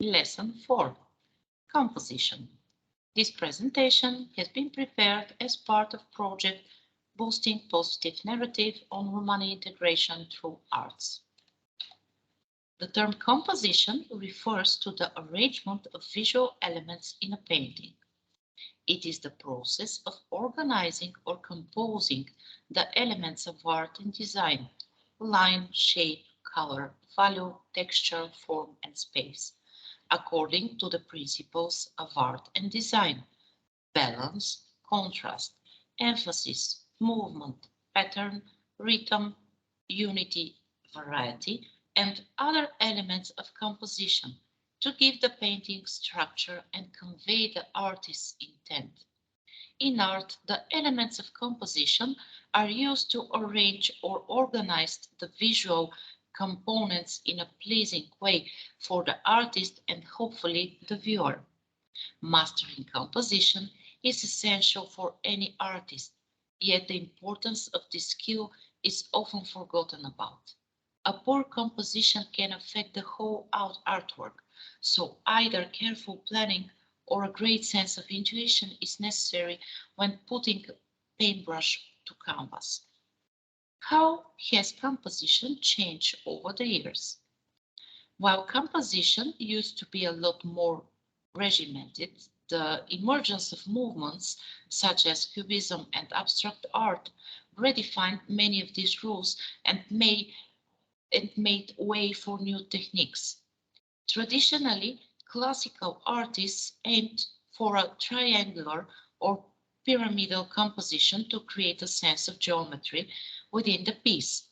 Lesson 4. Composition. This presentation has been prepared as part of project Boosting Positive Narrative on Romani Integration Through Arts. The term composition refers to the arrangement of visual elements in a painting. It is the process of organizing or composing the elements of art and design: line, shape, color, value, texture, form, and space, according to the principles of art and design: balance, contrast, emphasis, movement, pattern, rhythm, unity, variety, and other elements of composition to give the painting structure and convey the artist's intent. In art, the elements of composition are used to arrange or organize the visual components in a pleasing way for the artist and hopefully the viewer. Mastering composition is essential for any artist, yet the importance of this skill is often forgotten about. A poor composition can affect the whole artwork, so either careful planning or a great sense of intuition is necessary when putting a paintbrush to canvas. How has composition changed over the years? While composition used to be a lot more regimented, the emergence of movements such as Cubism and abstract art redefined many of these rules and made way for new techniques. Traditionally, classical artists aimed for a triangular or pyramidal composition to create a sense of geometry within the piece.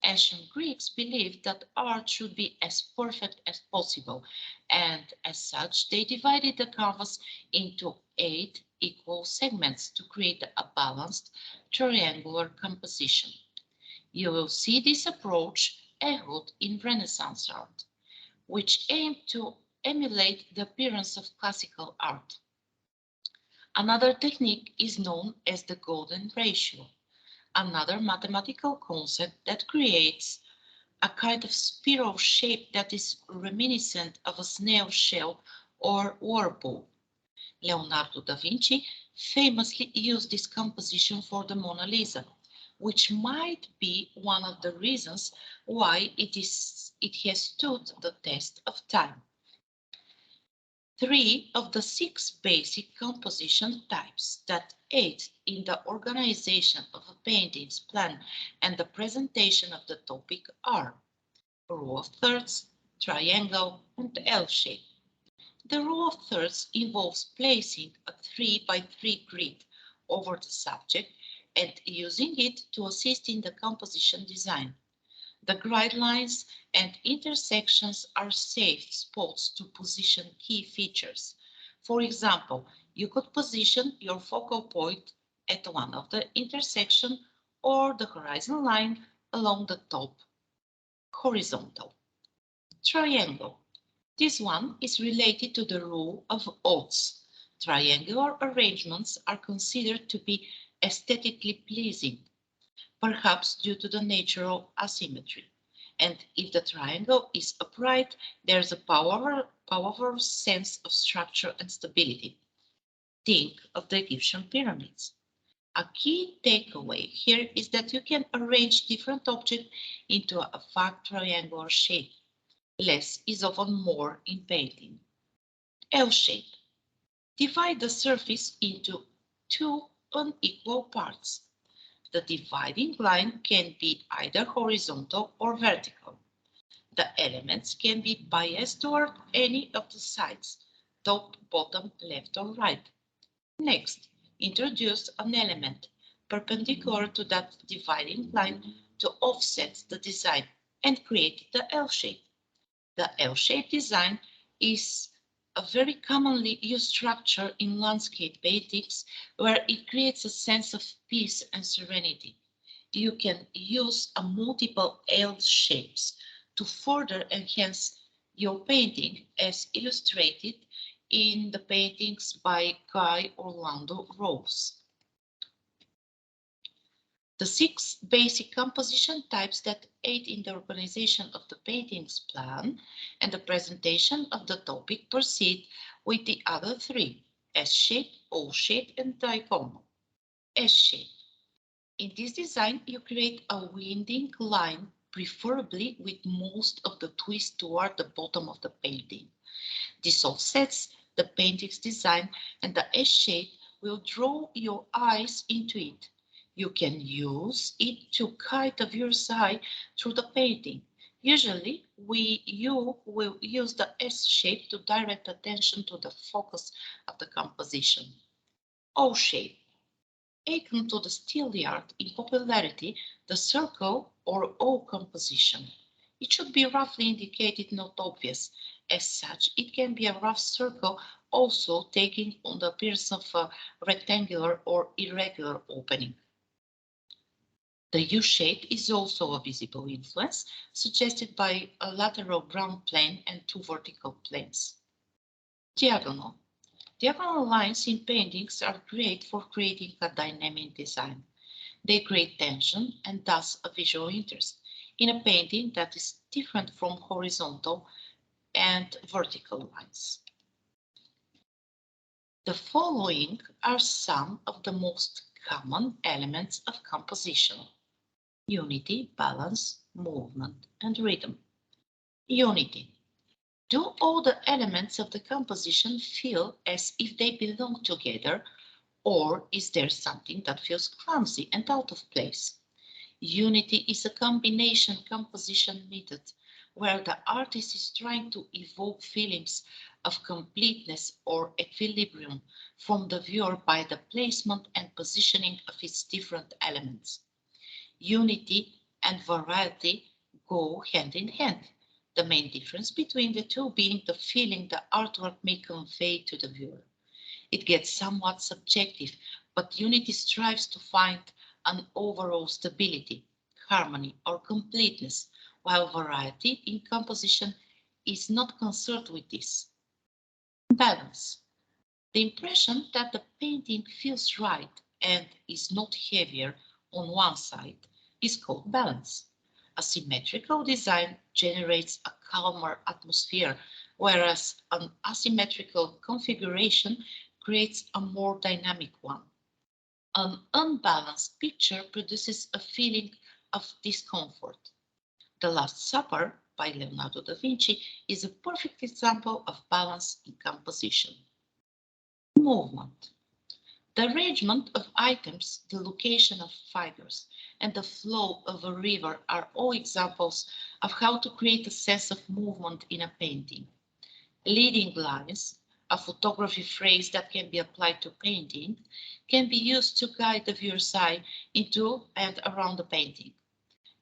Ancient Greeks believed that art should be as perfect as possible, and as such, they divided the canvas into 8 equal segments to create a balanced triangular composition. You will see this approach echoed in Renaissance art, which aimed to emulate the appearance of classical art. Another technique is known as the golden ratio, another mathematical concept that creates a kind of spiral shape that is reminiscent of a snail shell or whirlpool. Leonardo da Vinci famously used this composition for the Mona Lisa, which might be one of the reasons why it has stood the test of time. 3 of the 6 basic composition types that aid in the organization of a painting's plan and the presentation of the topic are rule of thirds, triangle, and L-shape. The rule of thirds involves placing a 3 by 3 grid over the subject and using it to assist in the composition design. The grid lines and intersections are safe spots to position key features. For example, you could position your focal point at one of the intersection or the horizon line along the top horizontal. Triangle. This one is related to the rule of odds. Triangular arrangements are considered to be aesthetically pleasing, perhaps due to the natural asymmetry. And if the triangle is upright, there's a powerful sense of structure and stability. Think of the Egyptian pyramids. A key takeaway here is that you can arrange different objects into a vague triangular shape. Less is often more in painting. L shape. Divide the surface into 2 unequal parts. The dividing line can be either horizontal or vertical. The elements can be biased toward any of the sides, top, bottom, left, or right. Next, introduce an element perpendicular to that dividing line to offset the design and create the L shape. The L-shaped design is a very commonly used structure in landscape paintings where it creates a sense of peace and serenity. You can use a multiple L shapes to further enhance your painting as illustrated in the paintings by Guy Orlando Rose. The 6 basic composition types that aid in the organization of the painting's plan and the presentation of the topic proceed with the other 3, S-shape, O-shape, and diagonal. S-shape. In this design, you create a winding line, preferably with most of the twist toward the bottom of the painting. This offsets the painting's design, and the S-shape will draw your eyes into it. You can use it to guide the viewer's eye through the painting. Usually, you will use the S-shape to direct attention to the focus of the composition. O-shape. Akin to the steelyard in popularity, the circle or O composition. It should be roughly indicated, not obvious. As such, it can be a rough circle, also taking on the appearance of a rectangular or irregular opening. The U-shape is also a visible influence, suggested by a lateral ground plane and 2 vertical planes. Diagonal. Diagonal lines in paintings are great for creating a dynamic design. They create tension and thus a visual interest in a painting that is different from horizontal and vertical lines. The following are some of the most common elements of composition: unity, balance, movement, and rhythm. Unity. Do all the elements of the composition feel as if they belong together, or is there something that feels clumsy and out of place? Unity is a combination composition method where the artist is trying to evoke feelings of completeness or equilibrium from the viewer by the placement and positioning of its different elements. Unity and variety go hand in hand, the main difference between the two being the feeling the artwork may convey to the viewer. It gets somewhat subjective, but unity strives to find an overall stability, harmony, or completeness, while variety in composition is not concerned with this. Balance. The impression that the painting feels right and is not heavier on one side is called balance. A symmetrical design generates a calmer atmosphere, whereas an asymmetrical configuration creates a more dynamic one. An unbalanced picture produces a feeling of discomfort. The Last Supper by Leonardo da Vinci is a perfect example of balance in composition. Movement. The arrangement of items, the location of figures, and the flow of a river are all examples of how to create a sense of movement in a painting. Leading lines, a photography phrase that can be applied to painting, can be used to guide the viewer's eye into and around the painting.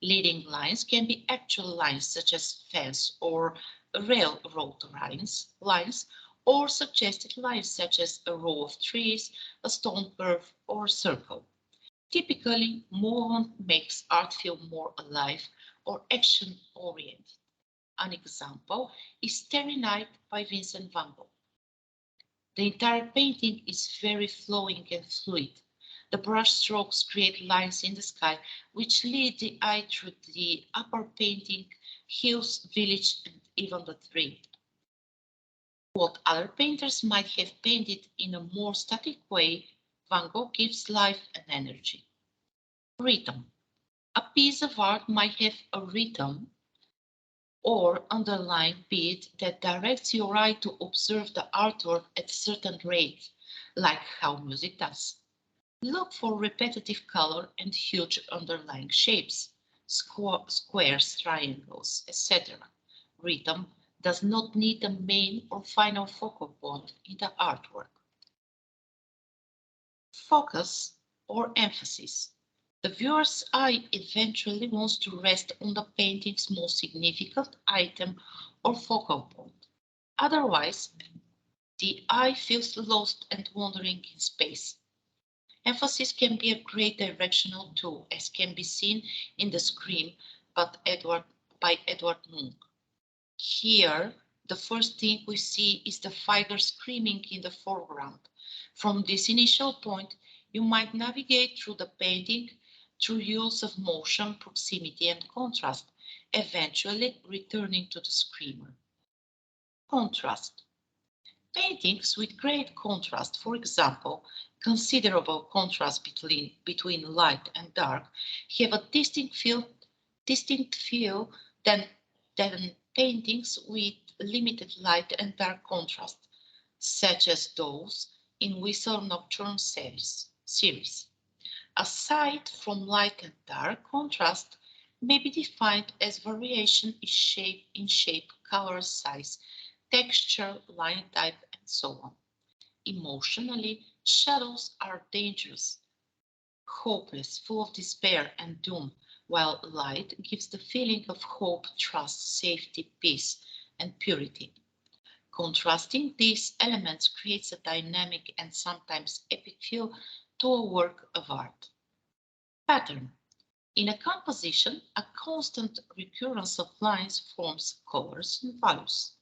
Leading lines can be actual lines such as fence or railroad lines, or suggested lines such as a row of trees, a stone curve, or circle. Typically, movement makes art feel more alive or action-oriented. An example is Starry Night by Vincent van Gogh. The entire painting is very flowing and fluid. The brush strokes create lines in the sky which lead the eye through the upper painting, hills, village, and even the tree. What other painters might have painted in a more static way, Van Gogh gives life and energy. Rhythm. A piece of art might have a rhythm or underlying beat that directs your eye to observe the artwork at a certain rate, like how music does. Look for repetitive color and huge underlying shapes, squares, triangles, etc. Rhythm does not need a main or final focal point in the artwork. Focus or emphasis. The viewer's eye eventually wants to rest on the painting's most significant item or focal point. Otherwise, the eye feels lost and wandering in space. Emphasis can be a great directional tool, as can be seen in The Scream by Edward Munch. Here, the first thing we see is the figure screaming in the foreground. From this initial point, you might navigate through the painting through use of motion, proximity, and contrast, eventually returning to the screamer. Contrast. Paintings with great contrast, for example, considerable contrast between light and dark, have a distinct feel than paintings with limited light and dark contrast, such as those in Whistler Nocturne series. Aside from light and dark, contrast may be defined as variation in shape, color, size, texture, line type, and so on. Emotionally, shadows are dangerous, hopeless, full of despair and doom, while light gives the feeling of hope, trust, safety, peace, and purity. Contrasting these elements creates a dynamic and sometimes epic feel to a work of art. Pattern. In a composition, a constant recurrence of lines forms colors and values.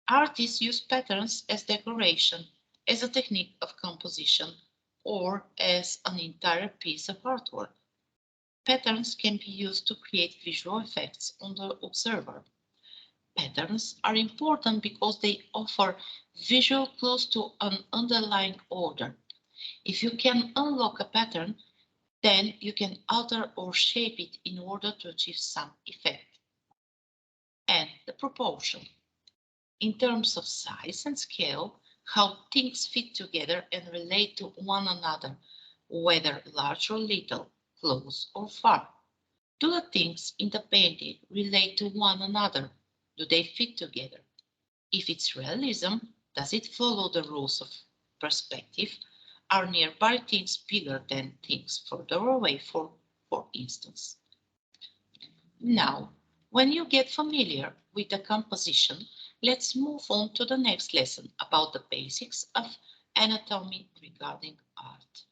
Artists use patterns as decoration, as a technique of composition, or as an entire piece of artwork. Patterns can be used to create visual effects on the observer. Patterns are important because they offer visual clues to an underlying order. If you can unlock a pattern, then you can alter or shape it in order to achieve some effect. And the proportion. In terms of size and scale, how things fit together and relate to one another, whether large or little, close or far. Do the things in the painting relate to one another? Do they fit together? If it's realism, does it follow the rules of perspective? Are nearby things bigger than things further away, for instance? Now, when you get familiar with the composition, let's move on to the next lesson about the basics of anatomy regarding art.